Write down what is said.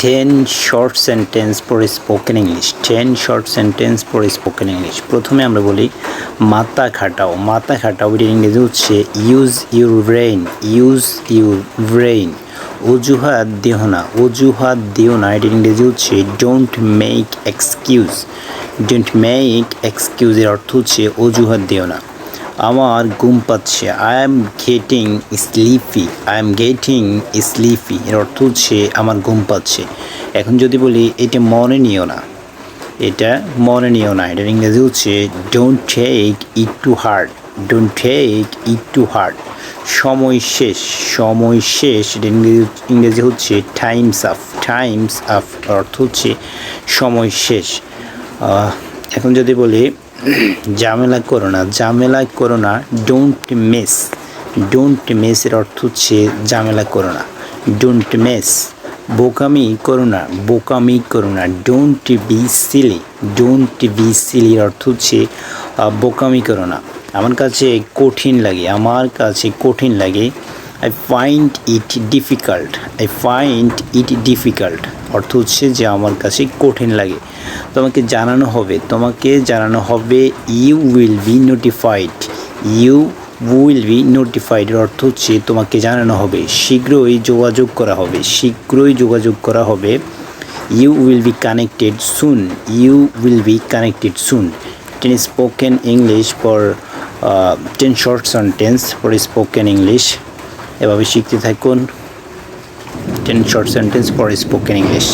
10 short sentence for spoken English. 10 short sentence for spoken English. প্রথমে আমরা বলি মাথা খাটাও। মাথা খাটাও এর ইংরেজি হচ্ছে use your brain. Use your brain. অজুহাত দিও না। অজুহাত দিও না এর ইংরেজি হচ্ছে don't make excuse. Don't make excuse এর অর্থ হচ্ছে অজুহাত দিও না। আমার ঘুম পাচ্ছে। I am getting sleepy. I am getting sleepy এর অর্থ হচ্ছে আমার ঘুম পাচ্ছে। এখন যদি বলি এটা মনে নিও না, এটা মনে নিও না এটার ইংরেজি হচ্ছে don't take it to heart. Don't take it to heart. সময় শেষ। সময় শেষ এটার ইংরেজি হচ্ছে টাইমস আপ। টাইমস আপ অর্থ হচ্ছে সময় শেষ। এখন যদি বলি ঝামেলা করো না। ঝামেলা করো না ডোন্ট মেস। ডোন্ট মেস এর অর্থ হচ্ছে ঝামেলা করো না। Don't mess. বোকামি করো না। বোকামি করো না don't be silly. Don't be silly এর অর্থ হচ্ছে বোকামি করো না। আমার কাছে কঠিন লাগে। আমার কাছে কঠিন লাগে I find it difficult. I find it difficult অর্থ হচ্ছে যে আমার কাছে কঠিন লাগে। তোমাকে জানানো হবে। তোমাকে জানানো হবে you will be notified. You will be notified এর অর্থ হচ্ছে তোমাকে জানানো হবে। শীঘ্রই যোগাযোগ করা হবে। শীঘ্রই যোগাযোগ করা হবে। You will be connected soon. You will be connected soon. 10 spoken English for 10 short sentence for spoken English. এভাবে শিখতে থাকুন। 10 short sentence for spoken English.